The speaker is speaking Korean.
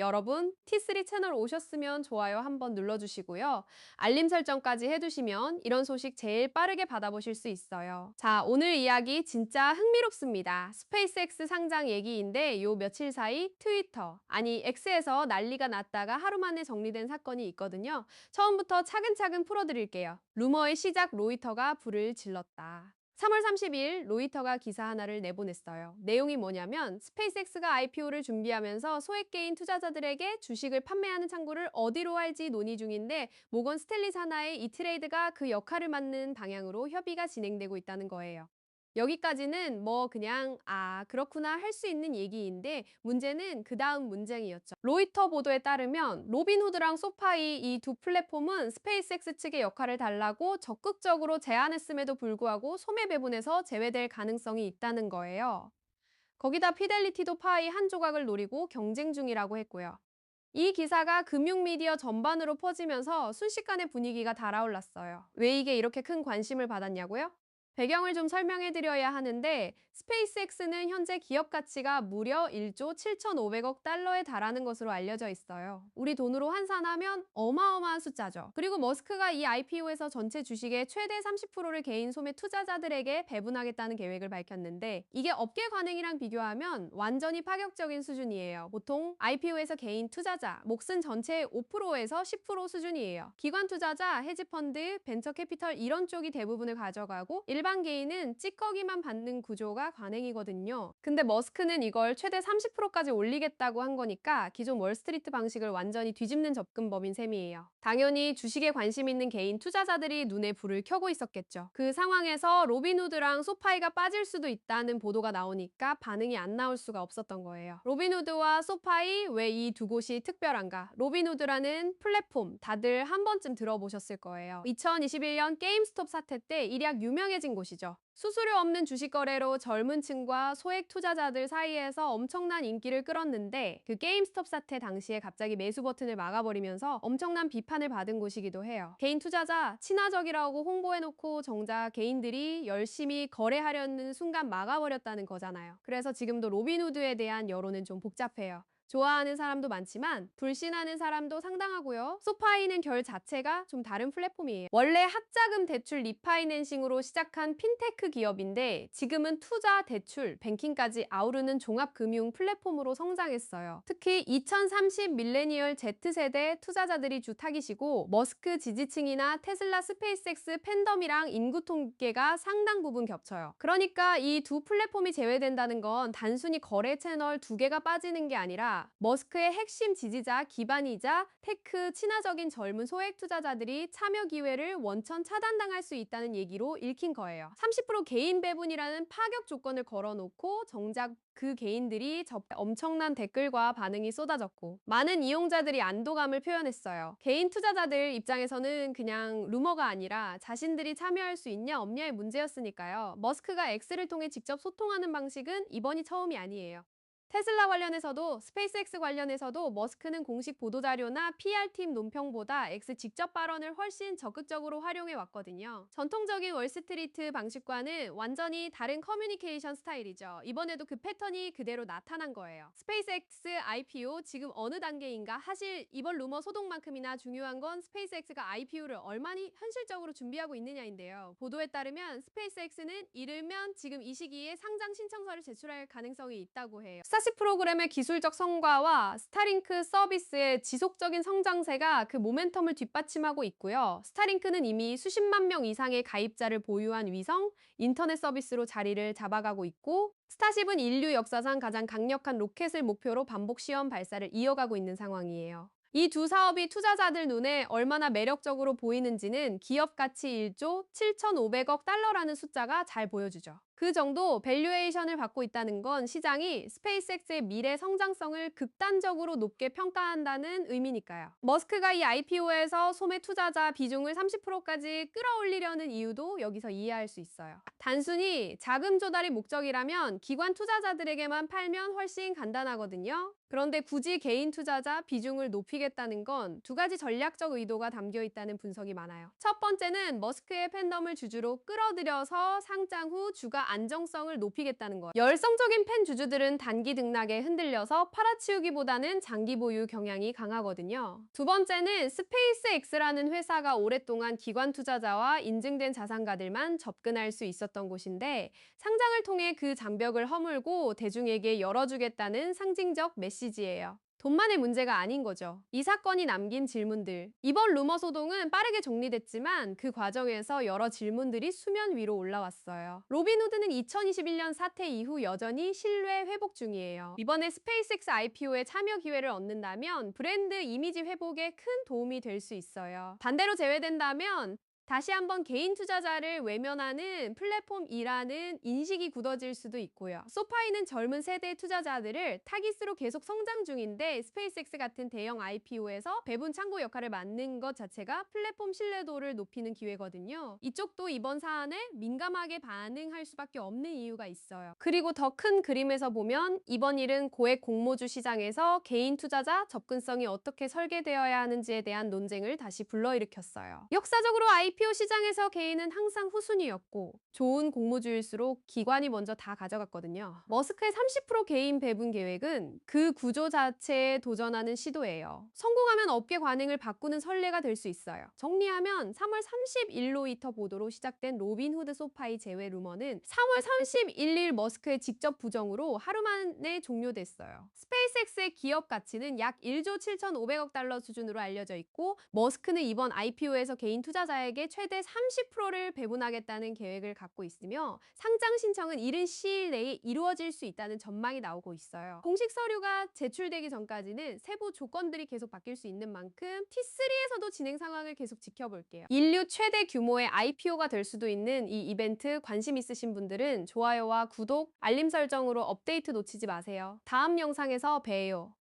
여러분, T3 채널 오셨으면 좋아요 한번 눌러주시고요. 알림 설정까지 해두시면 이런 소식 제일 빠르게 받아보실 수 있어요. 자, 오늘 이야기 진짜 흥미롭습니다. 스페이스X 상장 얘기인데 요 며칠 사이 트위터, 아니 X에서 난리가 났다가 하루 만에 정리된 사건이 있거든요. 처음부터 차근차근 풀어드릴게요. 루머의 시작 로이터가 불을 질렀다. 3월 30일 로이터가 기사 하나를 내보냈어요. 내용이 뭐냐면 스페이스X가 IPO를 준비하면서 소액 개인 투자자들에게 주식을 판매하는 창구를 어디로 할지 논의 중인데 모건 스탠리 산하의 이 트레이드가 그 역할을 맡는 방향으로 협의가 진행되고 있다는 거예요. 여기까지는 뭐 그냥 그렇구나 할 수 있는 얘기인데 문제는 그 다음 문장이었죠. 로이터 보도에 따르면 로빈후드랑 소파이 이 두 플랫폼은 스페이스X 측의 역할을 달라고 적극적으로 제안했음에도 불구하고 소매 배분에서 제외될 가능성이 있다는 거예요. 거기다 피델리티도 파이 한 조각을 노리고 경쟁 중이라고 했고요. 이 기사가 금융미디어 전반으로 퍼지면서 순식간에 분위기가 달아올랐어요. 왜 이게 이렇게 큰 관심을 받았냐고요? 배경을 좀 설명해 드려야 하는데 스페이스X는 현재 기업 가치가 무려 1조 7,500억 달러에 달하는 것으로 알려져 있어요. 우리 돈으로 환산하면 어마어마한 숫자죠. 그리고 머스크가 이 IPO에서 전체 주식의 최대 30%를 개인 소매 투자자들에게 배분하겠다는 계획을 밝혔는데 이게 업계 관행이랑 비교하면 완전히 파격적인 수준이에요. 보통 IPO에서 개인 투자자, 몫은 전체의 5%에서 10% 수준이에요. 기관 투자자, 헤지펀드, 벤처 캐피털 이런 쪽이 대부분을 가져가고 일반 개인은 찌꺼기만 받는 구조가 관행이거든요. 근데 머스크는 이걸 최대 30%까지 올리겠다고 한 거니까 기존 월스트리트 방식을 완전히 뒤집는 접근법인 셈이에요. 당연히 주식에 관심 있는 개인 투자자들이 눈에 불을 켜고 있었겠죠. 그 상황에서 로빈후드랑 소파이가 빠질 수도 있다는 보도가 나오니까 반응이 안 나올 수가 없었던 거예요. 로빈후드와 소파이 왜 이 두 곳이 특별한가? 로빈후드라는 플랫폼 다들 한 번쯤 들어보셨을 거예요. 2021년 게임스톱 사태 때 일약 유명해진 곳이죠. 수수료 없는 주식 거래로 젊은 층과 소액 투자자들 사이에서 엄청난 인기를 끌었는데 그 게임스톱 사태 당시에 갑자기 매수 버튼을 막아버리면서 엄청난 비판을 받은 곳이기도 해요. 개인 투자자 친화적이라고 홍보해놓고 정작 개인들이 열심히 거래하려는 순간 막아버렸다는 거잖아요. 그래서 지금도 로빈후드에 대한 여론은 좀 복잡해요. 좋아하는 사람도 많지만 불신하는 사람도 상당하고요. 소파이는 결 자체가 좀 다른 플랫폼이에요. 원래 학자금 대출 리파이낸싱으로 시작한 핀테크 기업인데 지금은 투자, 대출, 뱅킹까지 아우르는 종합금융 플랫폼으로 성장했어요. 특히 2030 밀레니얼 Z세대 투자자들이 주 타깃이고 머스크 지지층이나 테슬라 스페이스X 팬덤이랑 인구 통계가 상당 부분 겹쳐요. 그러니까 이 두 플랫폼이 제외된다는 건 단순히 거래 채널 두 개가 빠지는 게 아니라 머스크의 핵심 지지자 기반이자 테크 친화적인 젊은 소액 투자자들이 참여 기회를 원천 차단당할 수 있다는 얘기로 읽힌 거예요. 30% 개인 배분이라는 파격 조건을 걸어놓고 정작 그 개인들이 엄청난 댓글과 반응이 쏟아졌고 많은 이용자들이 안도감을 표현했어요. 개인 투자자들 입장에서는 그냥 루머가 아니라 자신들이 참여할 수 있냐 없냐의 문제였으니까요. 머스크가 X를 통해 직접 소통하는 방식은 이번이 처음이 아니에요. 테슬라 관련해서도 스페이스X 관련해서도 머스크는 공식 보도자료나 PR팀 논평보다 X 직접 발언을 훨씬 적극적으로 활용해 왔거든요. 전통적인 월스트리트 방식과는 완전히 다른 커뮤니케이션 스타일이죠. 이번에도 그 패턴이 그대로 나타난 거예요. 스페이스X IPO 지금 어느 단계인가? 사실 이번 루머 소동만큼이나 중요한 건 스페이스X가 IPO를 얼마나 현실적으로 준비하고 있느냐인데요. 보도에 따르면 스페이스X는 이르면 지금 이 시기에 상장 신청서를 제출할 가능성이 있다고 해요. 스타쉽 프로그램의 기술적 성과와 스타링크 서비스의 지속적인 성장세가 그 모멘텀을 뒷받침하고 있고요. 스타링크는 이미 수십만 명 이상의 가입자를 보유한 위성, 인터넷 서비스로 자리를 잡아가고 있고 스타쉽은 인류 역사상 가장 강력한 로켓을 목표로 반복 시험 발사를 이어가고 있는 상황이에요. 이 두 사업이 투자자들 눈에 얼마나 매력적으로 보이는지는 기업 가치 1조 7,500억 달러라는 숫자가 잘 보여주죠. 그 정도 밸류에이션을 받고 있다는 건 시장이 스페이스X의 미래 성장성을 극단적으로 높게 평가한다는 의미니까요. 머스크가 이 IPO에서 소매 투자자 비중을 30%까지 끌어올리려는 이유도 여기서 이해할 수 있어요. 단순히 자금 조달이 목적이라면 기관 투자자들에게만 팔면 훨씬 간단하거든요. 그런데 굳이 개인 투자자 비중을 높이겠다는 건 두 가지 전략적 의도가 담겨 있다는 분석이 많아요. 첫 번째는 머스크의 팬덤을 주주로 끌어들여서 상장 후 주가 안정성을 높이겠다는 거예요. 열성적인 팬 주주들은 단기 등락에 흔들려서 팔아치우기보다는 장기 보유 경향이 강하거든요. 두 번째는 스페이스X라는 회사가 오랫동안 기관 투자자와 인증된 자산가들만 접근할 수 있었던 곳인데 상장을 통해 그 장벽을 허물고 대중에게 열어주겠다는 상징적 메시지예요. 돈만의 문제가 아닌 거죠. 이 사건이 남긴 질문들. 이번 루머 소동은 빠르게 정리됐지만 그 과정에서 여러 질문들이 수면 위로 올라왔어요. 로빈후드는 2021년 사태 이후 여전히 신뢰 회복 중이에요. 이번에 스페이스X IPO에 참여 기회를 얻는다면 브랜드 이미지 회복에 큰 도움이 될 수 있어요. 반대로 제외된다면 다시 한번 개인 투자자를 외면하는 플랫폼이라는 인식이 굳어질 수도 있고요. 소파이는 젊은 세대 투자자들을 타깃으로 계속 성장 중인데 스페이스X 같은 대형 IPO에서 배분 창구 역할을 맡는 것 자체가 플랫폼 신뢰도를 높이는 기회거든요. 이쪽도 이번 사안에 민감하게 반응할 수밖에 없는 이유가 있어요. 그리고 더 큰 그림에서 보면 이번 일은 고액 공모주 시장에서 개인 투자자 접근성이 어떻게 설계되어야 하는지에 대한 논쟁을 다시 불러일으켰어요. 역사적으로 IPO 시장에서 개인은 항상 후순위였고 좋은 공모주일수록 기관이 먼저 다 가져갔거든요. 머스크의 30% 개인 배분 계획은 그 구조 자체에 도전하는 시도예요. 성공하면 업계 관행을 바꾸는 선례가 될 수 있어요. 정리하면 3월 31일로이터 보도로 시작된 로빈후드 소파이 제외 루머는 3월 31일 머스크의 직접 부정으로 하루 만에 종료됐어요. 스페이스X의 기업 가치는 약 1조 7,500억 달러 수준으로 알려져 있고 머스크는 이번 IPO에서 개인 투자자에게 최대 30%를 배분하겠다는 계획을 갖고 있으며 상장 신청은 이른 시일 내에 이루어질 수 있다는 전망이 나오고 있어요. 공식 서류가 제출되기 전까지는 세부 조건들이 계속 바뀔 수 있는 만큼 T3에서도 진행 상황을 계속 지켜볼게요. 인류 최대 규모의 IPO가 될 수도 있는 이 이벤트 관심 있으신 분들은 좋아요와 구독, 알림 설정으로 업데이트 놓치지 마세요. 다음 영상에서 봬요.